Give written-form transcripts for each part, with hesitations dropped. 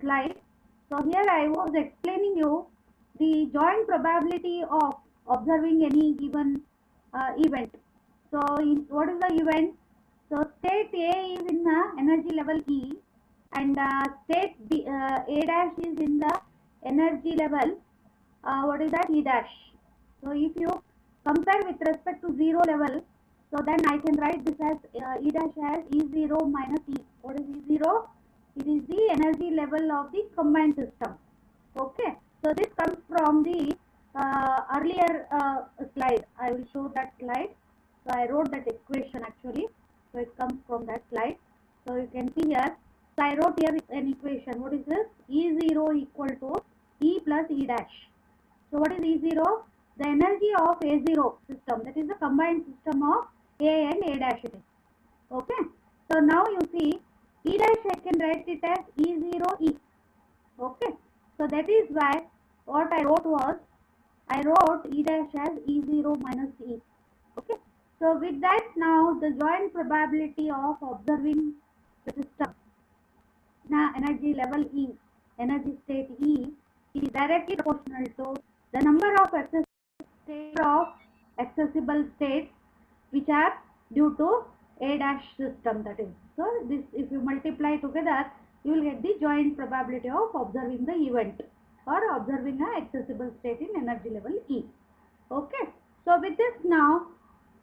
slide. So here I was explaining you the joint probability of observing any given event. So what is the event? So state A is in the energy level E, and state B, A dash is in the energy level, what is that, E dash. So if you compare with respect to 0 level, so then I can write this as E dash as E0 minus E. What is E0? It is the energy level of the combined system. Okay, so this comes from the earlier slide. I will show that slide. So I wrote that equation actually. So it comes from that slide. So you can see here. So I wrote here an equation. What is this? E0 equal to E plus E dash. So what is E0? The energy of A0 system. That is the combined system of A and A dash it is. Okay. So now you see E dash I can write it as E0E. Okay. So that is why what I wrote was, I wrote E dash as E0 minus E. Okay. So with that now the joint probability of observing the system. Now energy level E, energy state E is directly proportional to the number of accessible states which are due to A dash system, that is. So this, if you multiply together, you will get the joint probability of observing the event or observing an accessible state in energy level E. Okay. So with this now,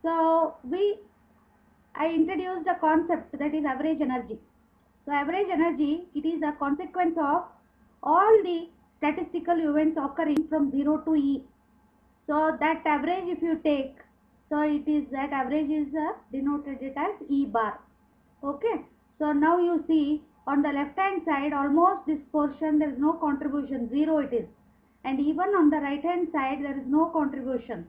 so I introduced a concept, that is average energy. So average energy, it is a consequence of all the statistical events occurring from 0 to E. So that average if you take, so it is that average is denoted it as E bar. Okay. So now you see on the left hand side, almost this portion there is no contribution, 0 it is. And even on the right hand side there is no contribution.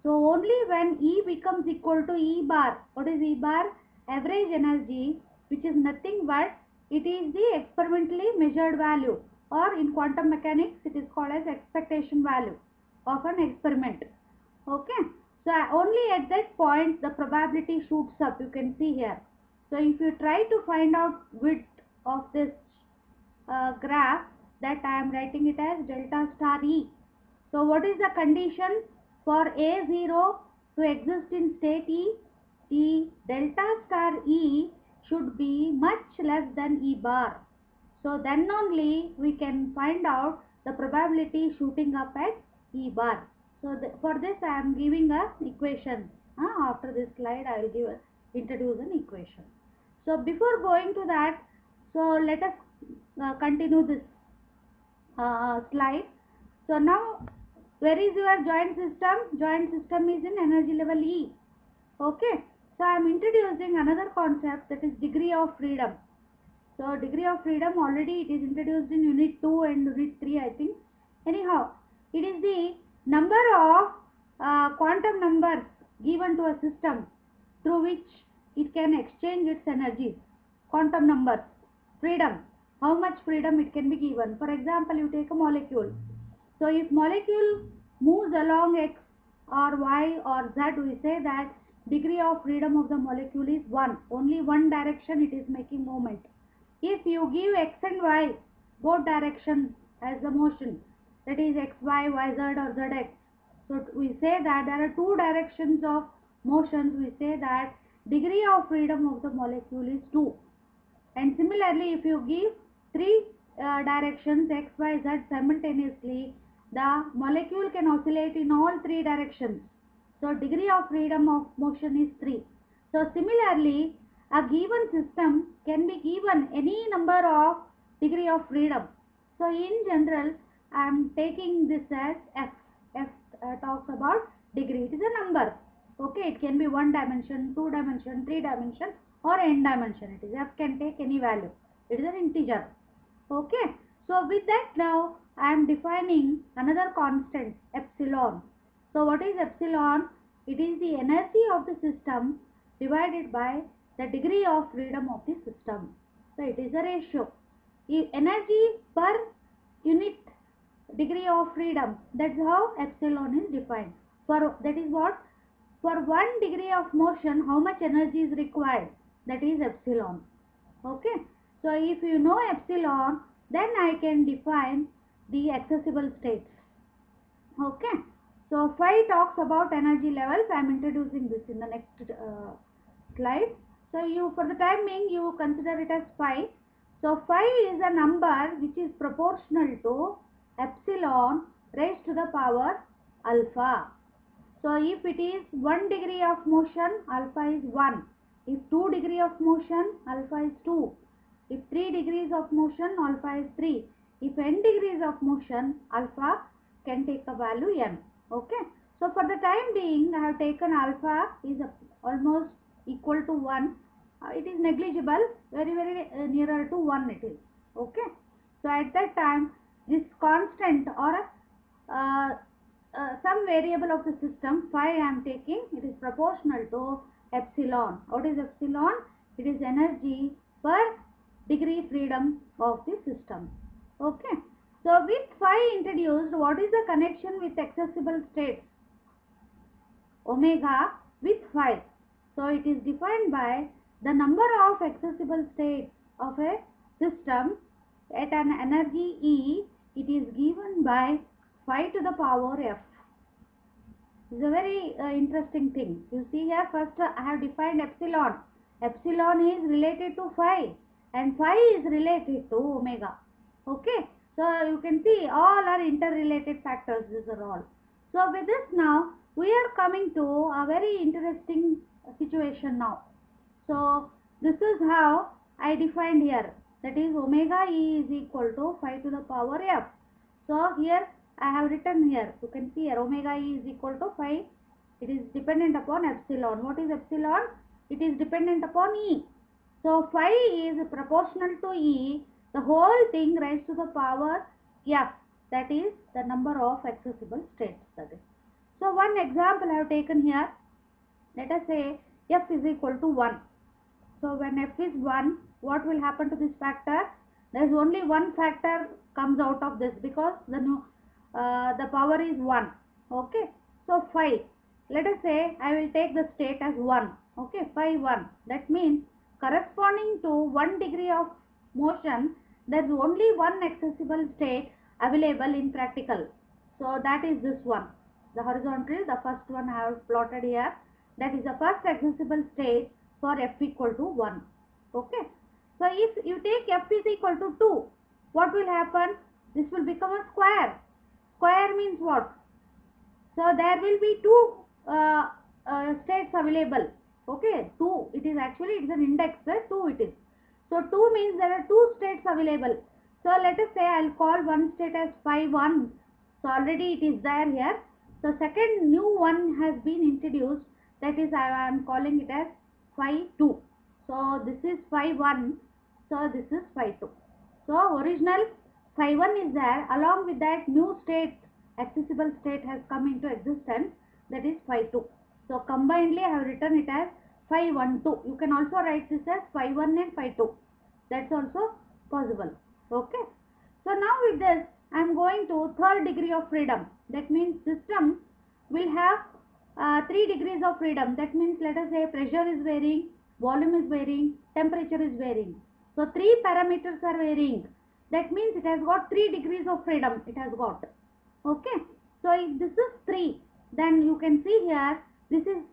So only when E becomes equal to E bar, what is E bar? Average energy, which is nothing but it is the experimentally measured value, or in quantum mechanics it is called as expectation value of an experiment. Okay. So only at that point the probability shoots up, you can see here. So if you try to find out width of this graph, that I am writing it as delta star E. So what is the condition for A0 to exist in state E? The delta star E should be much less than E bar. So then only we can find out the probability shooting up at E bar. So for this I am giving a equation. After this slide I will introduce an equation. So before going to that, so let us continue this slide. So now where is your joint system? Joint system is in energy level E. Okay. So I am introducing another concept, that is degree of freedom. So degree of freedom already it is introduced in unit 2 and unit 3 I think. Anyhow, it is the number of quantum numbers given to a system through which it can exchange its energies. Quantum numbers, freedom, how much freedom it can be given. For example, you take a molecule. So if molecule moves along X or Y or Z, we say that degree of freedom of the molecule is 1. Only one direction it is making movement. If you give X and Y both directions as the motion, that is XY, YZ or ZX, so we say that there are two directions of motions, we say that degree of freedom of the molecule is 2. And similarly, if you give three directions X, Y, Z simultaneously, the molecule can oscillate in all three directions. So degree of freedom of motion is 3. So similarly, a given system can be given any number of degree of freedom. So in general, I am taking this as F. F talks about degree. It is a number. Okay, it can be 1 dimension, 2 dimension, 3 dimension or n dimension. It is F can take any value. It is an integer. Okay. So with that now I am defining another constant, epsilon. So what is epsilon? It is the energy of the system divided by the degree of freedom of the system. So it is a ratio. Energy per unit degree of freedom. That's how epsilon is defined. For that is what? For 1 degree of motion, how much energy is required? That is epsilon. Okay. So if you know epsilon, then I can define the accessible states. Okay, so phi talks about energy levels. I am introducing this in the next slide. So you, for the time being, you consider it as phi. So phi is a number which is proportional to epsilon raised to the power alpha. So if it is 1 degree of motion, alpha is 1. If 2 degree of motion, alpha is 2. If 3 degrees of motion, alpha is 3. If n degrees of motion, alpha can take a value n. Okay. So for the time being, I have taken alpha is almost equal to 1. It is negligible, very nearer to 1 it is. Okay. So at that time, this constant or some variable of the system phi I am taking, it is proportional to epsilon. What is epsilon? It is energy per degree freedom of the system. Okay. So with phi introduced, what is the connection with accessible states? Omega with phi. So it is defined by the number of accessible states of a system at an energy E. It is given by phi to the power f. It's a very interesting thing. You see here, first I have defined epsilon. Epsilon is related to phi and phi is related to omega. Okay. So you can see all are interrelated factors. These are all. So with this now, we are coming to a very interesting situation now. So this is how I defined here. That is omega E is equal to phi to the power f. So here I have written here. You can see here omega E is equal to phi. It is dependent upon epsilon. What is epsilon? It is dependent upon E. So phi is proportional to E. The whole thing raised to the power f. That is the number of accessible states. That is. So one example I have taken here. Let us say f is equal to 1. So when f is 1, what will happen to this factor? There is only one factor comes out of this because the power is 1. Okay. So phi. Let us say I will take the state as 1. Okay. Phi 1. That means corresponding to 1 degree of motion, there is only one accessible state available in practical. So that is this one. The horizontal, the first one I have plotted here. That is the first accessible state for f equal to 1. Okay. So if you take f is equal to 2, what will happen? This will become a square. Square means what? So there will be two states available. Okay, 2. It is actually, it is an index, 2 it is. So 2 means there are two states available. So let us say I will call one state as phi 1. So already it is there here. So second new one has been introduced. That is, I am calling it as phi 2. So this is phi 1. So this is phi 2. So original phi 1 is there. Along with that, new state, accessible state has come into existence. That is phi 2. So combinedly I have written it as phi 1 2. You can also write this as phi 1 and phi 2. That's also possible. Okay. So now with this, I am going to third degree of freedom. That means system will have 3 degrees of freedom. That means let us say pressure is varying, volume is varying, temperature is varying. So 3 parameters are varying. That means it has got 3 degrees of freedom. It has got. Okay. So if this is 3, then you can see here, this is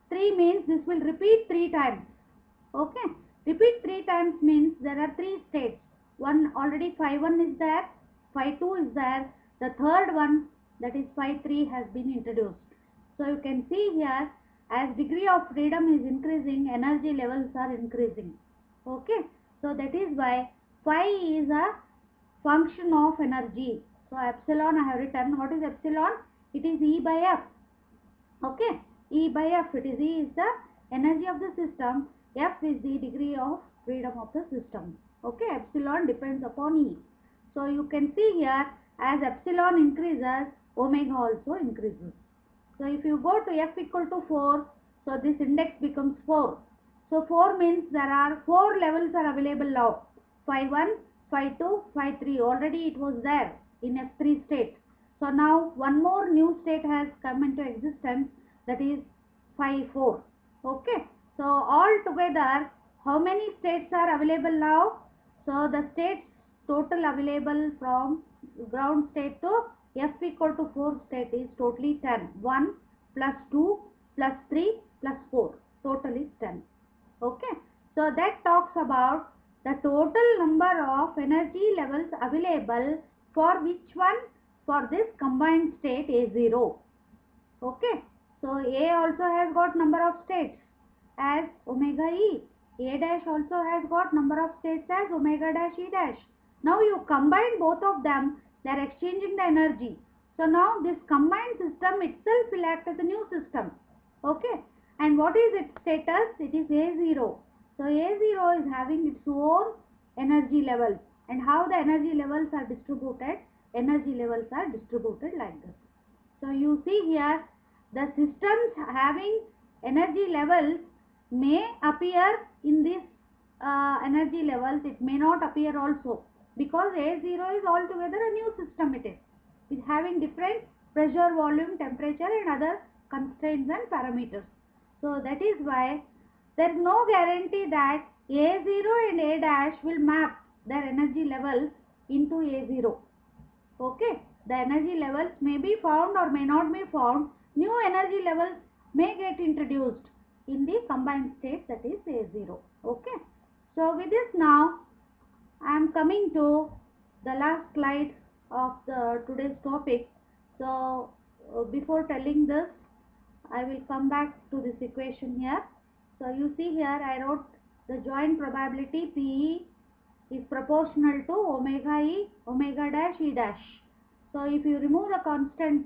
3 means this will repeat 3 times. Okay. Repeat 3 times means there are 3 states. One already phi 1 is there, phi 2 is there. The third one, that is phi 3, has been introduced. So you can see here, as degree of freedom is increasing, energy levels are increasing. Okay. So that is why phi is a function of energy. So epsilon I have written. What is epsilon? It is E by F. Okay. E by F. It is E is the energy of the system. F is the degree of freedom of the system. Okay. Epsilon depends upon E. So you can see here, as epsilon increases, omega also increases. So if you go to F equal to 4, so this index becomes 4. So 4 means there are 4 levels are available now. Phi 1, phi 2, phi 3. Already it was there in F3 state. So now one more new state has come into existence, that is phi 4. Okay. So all together, how many states are available now? So the states total available from ground state to F equal to 4 state is totally 10. 1 plus 2 plus 3 plus 4. Total is 10. Okay. So that talks about the total number of energy levels available for which one? For this combined state A0. Okay. So A also has got number of states as omega E. A dash also has got number of states as omega dash E dash. Now you combine both of them, they are exchanging the energy. So now this combined system itself will act as a new system. Okay. And what is its status? It is A0. So A0 is having its own energy levels. And how the energy levels are distributed? Energy levels are distributed like this. So you see here, the systems having energy levels may appear in this energy levels, it may not appear also, because A0 is altogether a new system it is. It is having different pressure, volume, temperature and other constraints and parameters. So that is why there is no guarantee that A0 and A dash will map their energy levels into A0. Okay, the energy levels may be found or may not be found. New energy levels may get introduced in the combined state, that is A0. Okay, so with this now I am coming to the last slide of the today's topic. So before telling this, I will come back to this equation here. So you see here I wrote the joint probability PE is proportional to omega E, omega dash E dash. So if you remove the constant,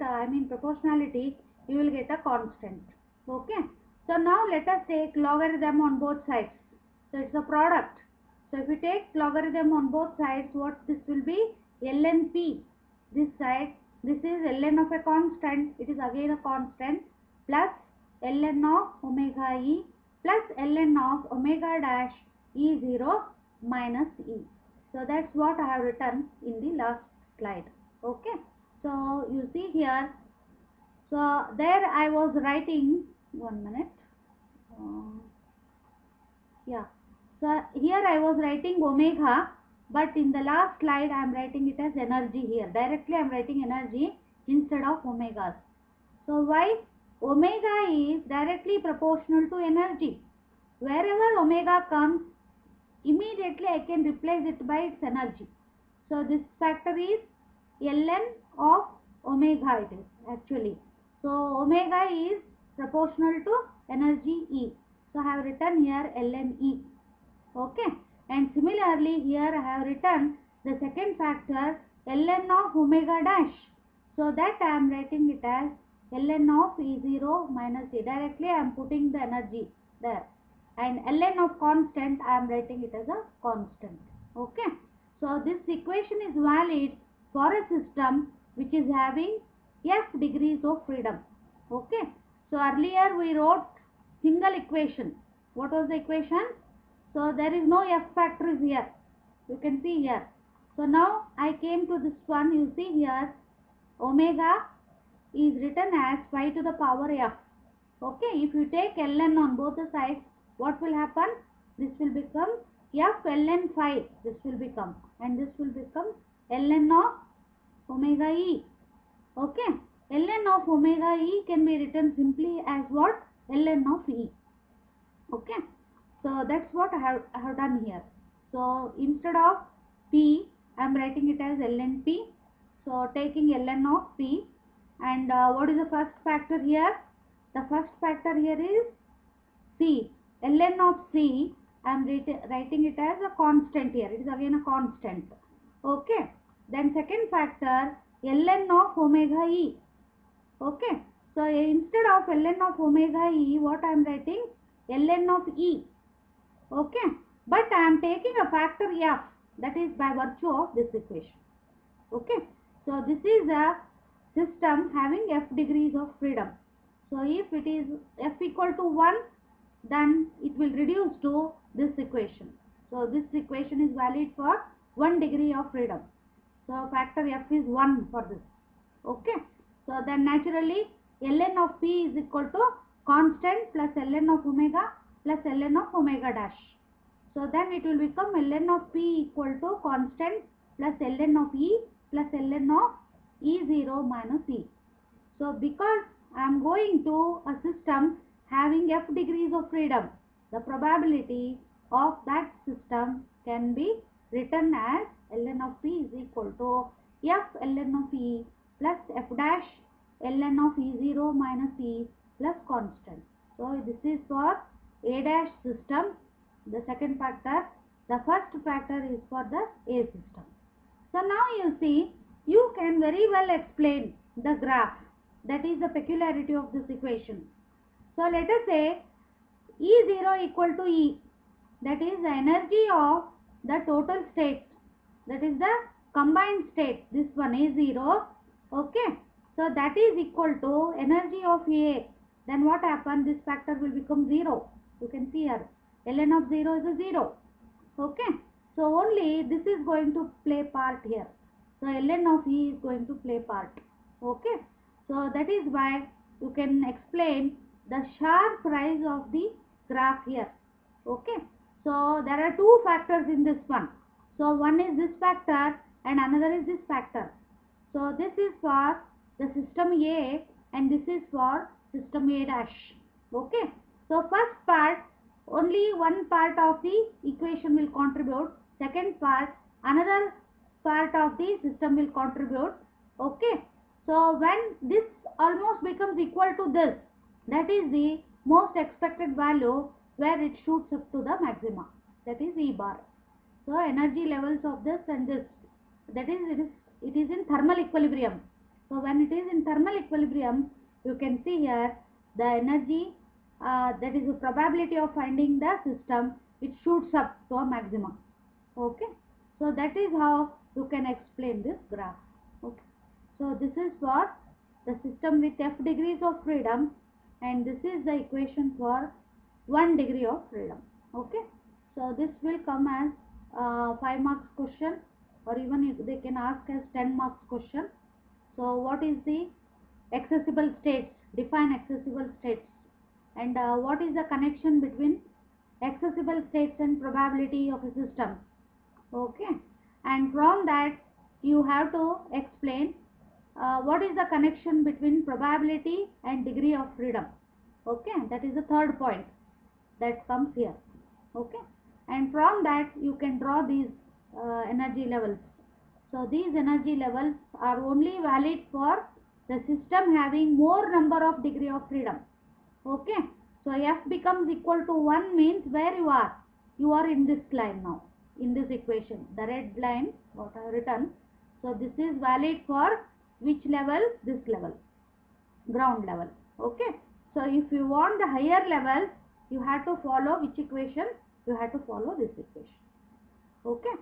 proportionality, you will get a constant. Okay. So now let us take logarithm on both sides. So it's a product. So if you take logarithm on both sides, what this will be? ln p. This side, this is ln of a constant. It is again a constant plus ln of omega E plus ln of omega dash E0 minus E. So that's what I have written in the last slide. Okay. So you see here. So there I was writing, 1 minute. Yeah. So here I was writing omega, but in the last slide I am writing it as energy here. Directly I am writing energy instead of omegas. So why? Omega is directly proportional to energy. Wherever omega comes, immediately I can replace it by its energy. So this factor is ln of omega it is actually. So omega is proportional to energy E. So I have written here ln E. Okay. And similarly here I have written the second factor ln of omega dash. So that I am writing it as ln of E0 minus E. Directly I am putting the energy there. And ln of constant I am writing it as a constant. Okay. So this equation is valid for a system which is having f degrees of freedom. Okay. So earlier we wrote single equation. What was the equation? So there is no f factor is here. You can see here. So now I came to this one. You see here omega is written as 5 to the power f. Okay. If you take ln on both the sides, what will happen? This will become f ln 5. This will become, and this will become ln of omega E. Okay. ln of omega E can be written simply as what? ln of E. Okay. So that's what I have done here. So instead of P, I am writing it as ln P. So taking ln of P, and what is the first factor here? The first factor here is C. ln of C, I am writing it as a constant here. It is again a constant. Okay. Then second factor ln of omega E. Okay. So instead of ln of omega E, what I am writing? ln of E. Okay. But I am taking a factor f, that is by virtue of this equation. Okay. So this is a system having f degrees of freedom. So if it is f equal to 1, then it will reduce to this equation. So this equation is valid for 1 degree of freedom. So factor f is 1 for this. Okay. So then naturally ln of p is equal to constant plus ln of omega plus ln of omega dash. So then it will become ln of p equal to constant plus ln of E plus ln of E0 minus E. So because I am going to a system having f degrees of freedom, the probability of that system can be written as ln of P is equal to f ln of E plus f dash ln of E0 minus E plus constant. So this is for A dash system, the second factor. The first factor is for the A system. So now you see, you can very well explain the graph. That is the peculiarity of this equation. So let us say E0 equal to E, that is the energy of the total state, that is the combined state. This one is 0. Okay. So that is equal to energy of A. Then what happens? This factor will become 0. You can see here, ln of 0 is a 0. Okay. So only this is going to play part here. So ln of E is going to play part. Okay. So that is why you can explain the sharp rise of the graph here. Okay. So there are two factors in this one. So one is this factor and another is this factor. So this is for the system A and this is for system A dash. Okay. So first part, only one part of the equation will contribute. Second part, another part of the system will contribute. Okay. So when this almost becomes equal to this, that is the most expected value where it shoots up to the maxima. That is E bar. So energy levels of this and this, that is it is in thermal equilibrium. So when it is in thermal equilibrium, you can see here the energy, that is the probability of finding the system, it shoots up to a maximum. Okay. So that is how you can explain this graph. Okay. So this is for the system with f degrees of freedom, and this is the equation for 1 degree of freedom. Okay. So this will come as 5 marks question, or even they can ask as 10 marks question. So what is the accessible states? Define accessible states. And what is the connection between accessible states and probability of a system? Okay. And from that you have to explain what is the connection between probability and degree of freedom. Okay. That is the third point that comes here. Okay. And from that you can draw these energy levels. So these energy levels are only valid for the system having more number of degree of freedom. Okay. So f becomes equal to 1 means where you are? You are in this line now, in this equation, the red line what I have written. So this is valid for which level? This level, ground level. Okay. So if you want the higher level, you have to follow which equation? You have to follow this equation. Okay.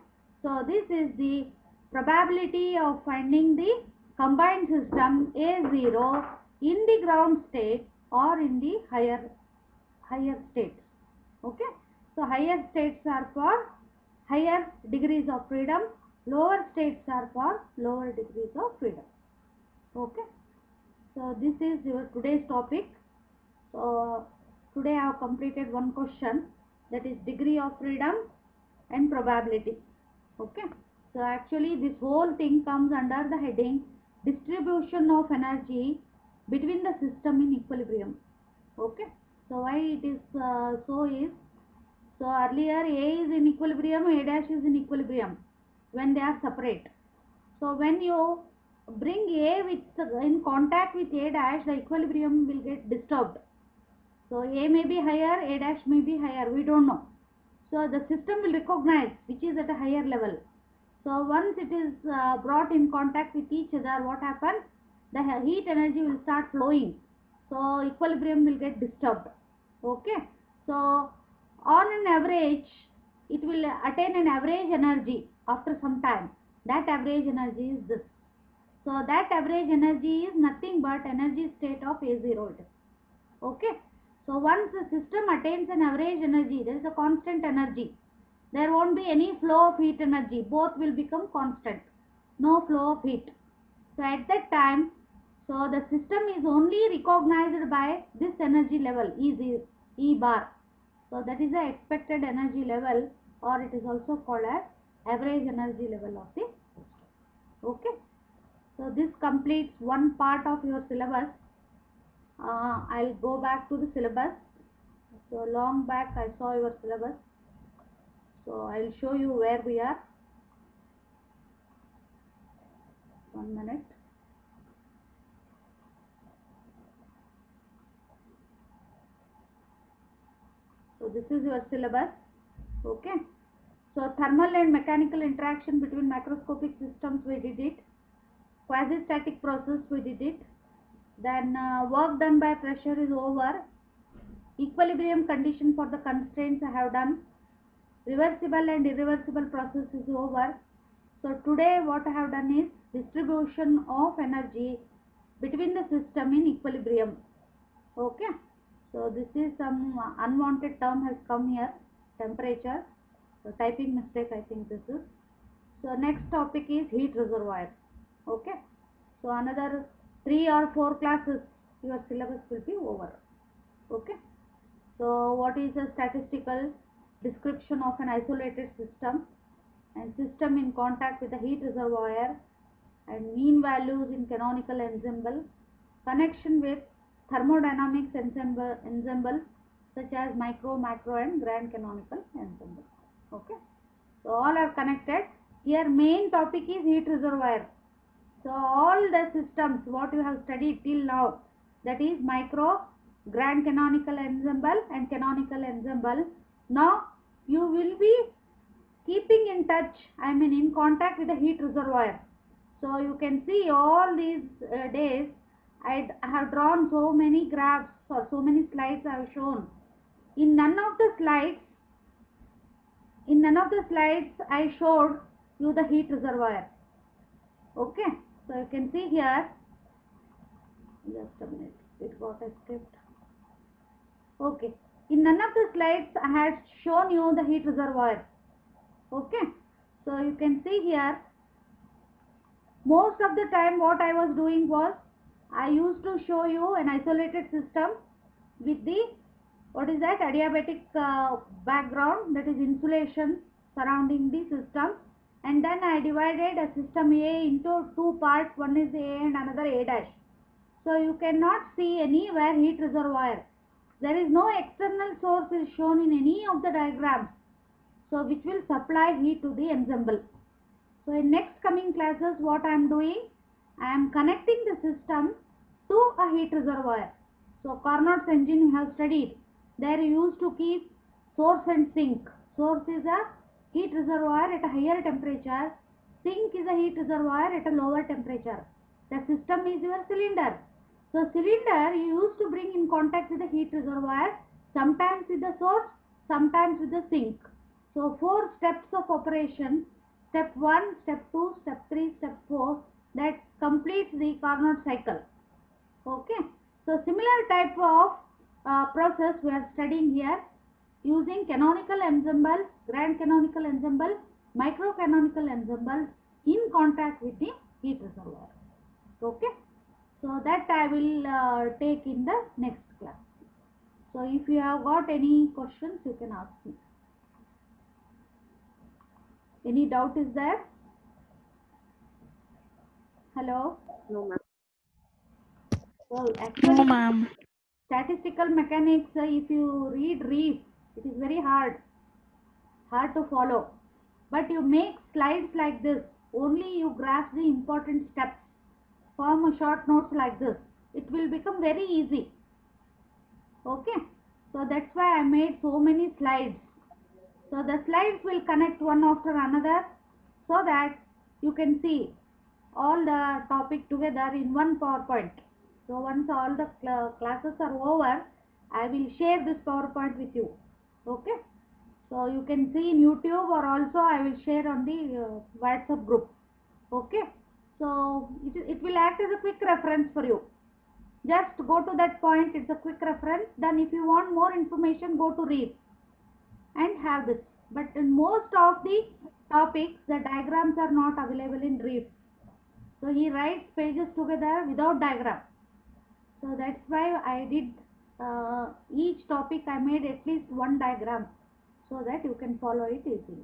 So this is the probability of finding the combined system A0 in the ground state or in the higher states. Okay. So higher states are for higher degrees of freedom, lower states are for lower degrees of freedom. Okay. So this is your today's topic. So today I have completed one question, that is degree of freedom and probability. Okay. So actually this whole thing comes under the heading distribution of energy between the system in equilibrium. Okay. So why it is so is, so earlier A is in equilibrium, A dash is in equilibrium when they are separate. So when you bring A in contact with A dash, the equilibrium will get disturbed. So A may be higher, A dash may be higher, we don't know. So the system will recognize which is at a higher level. So once it is brought in contact with each other, what happens? The heat energy will start flowing. So equilibrium will get disturbed. Okay. So on an average, it will attain an average energy after some time. That average energy is this. So that average energy is nothing but energy state of A0. Okay. So once the system attains an average energy, there is a constant energy. There won't be any flow of heat energy. Both will become constant. No flow of heat. So at that time, so the system is only recognized by this energy level, E bar. So that is the expected energy level, or it is also called as average energy level of the Okay, so this completes one part of your syllabus. I'll go back to the syllabus. So long back I saw your syllabus, so I'll show you where we are. 1 minute. So this is your syllabus. Okay, so thermal and mechanical interaction between macroscopic systems, we did it. Quasi-static process, we did it. Then work done by pressure is over. Equilibrium condition for the constraints I have done. Reversible and irreversible process is over. So today what I have done is distribution of energy between the system in equilibrium. Okay, so this is some unwanted term has come here, temperature. So typing mistake, I think this is. So next topic is heat reservoir. Okay, so another 3 or 4 classes your syllabus will be over. Okay, so what is a statistical description of an isolated system and system in contact with a heat reservoir and mean values in canonical ensemble, connection with thermodynamics ensemble such as micro, macro and grand canonical ensemble. Okay, so all are connected. Here main topic is heat reservoir. So all the systems what you have studied till now, that is micro, grand canonical ensemble and canonical ensemble. Now you will be keeping in touch, I mean in contact with the heat reservoir. So you can see all these days I have drawn so many graphs or so many slides I have shown. In none of the slides, I showed you the heat reservoir. Okay, so you can see here, just a minute, it got escaped. Okay, in none of the slides I had shown you the heat reservoir. Okay, so you can see here, most of the time what I was doing was I used to show you an isolated system with the, what is that, adiabatic background, that is insulation surrounding the system, and then I divided a system A into two parts, one is A and another A dash. So you cannot see anywhere heat reservoir. There is no external source is shown in any of the diagrams, so which will supply heat to the ensemble. So in next coming classes what I am doing, I am connecting the system to a heat reservoir. So Carnot's engine you have studied, there you used to keep source and sink. Source is a heat reservoir at a higher temperature, sink is a heat reservoir at a lower temperature. The system is your cylinder. So cylinder you used to bring in contact with the heat reservoir, sometimes with the source, sometimes with the sink. So 4 steps of operation, step 1, step 2, step 3, step 4, that completes the Carnot cycle. Okay, so similar type of process we are studying here using canonical ensemble, grand canonical ensemble, micro canonical ensemble in contact with the heat reservoir. Okay, so that I will take in the next class. So if you have got any questions you can ask me. Any doubt is there? Hello? No, ma'am. Well, No, actually ma'am. statistical mechanics, if you read Reef, it is very hard to follow. But you make slides like this, only you grasp the important steps, form a short notes like this. It will become very easy. Okay, so that's why I made so many slides. So the slides will connect one after another so that you can see all the topic together in one PowerPoint. So once all the classes are over, I will share this PowerPoint with you. Okay, so you can see in YouTube, or also I will share on the WhatsApp group. Okay, so it will act as a quick reference for you. Just go to that point, it's a quick reference. Then if you want more information, go to read and have this. But in most of the topics, the diagrams are not available in Reef. So he writes pages together without diagram. So that's why I did each topic I made at least one diagram so that you can follow it easily.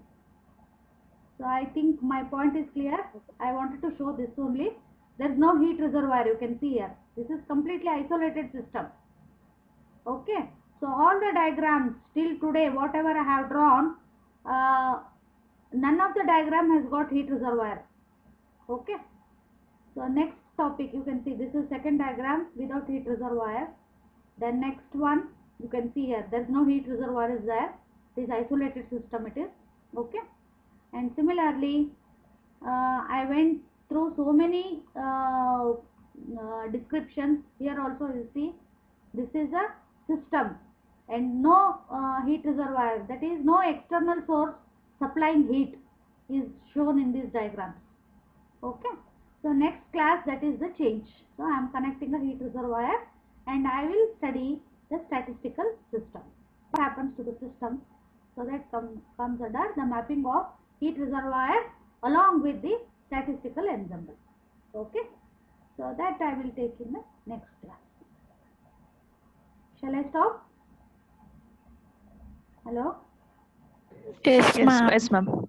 So I think my point is clear. I wanted to show this only. There is no heat reservoir, you can see here. This is completely isolated system. Okay. So all the diagrams till today, whatever I have drawn, none of the diagram has got heat reservoir. Okay. So next topic, you can see this is second diagram without heat reservoir. Then next one, you can see here, there is no heat reservoir is there. This isolated system it is. Okay. And similarly, I went through so many descriptions. Here also you see this is a system and no heat reservoir, that is no external source supplying heat is shown in these diagrams. Okay. So next class, that is the change. So I am connecting the heat reservoir and I will study the statistical system. What happens to the system? So that comes under the mapping of heat reservoir along with the statistical ensemble. Okay. So that I will take in the next class. Shall I stop? Hello? Yes, Yes, ma'am. yes, ma'am.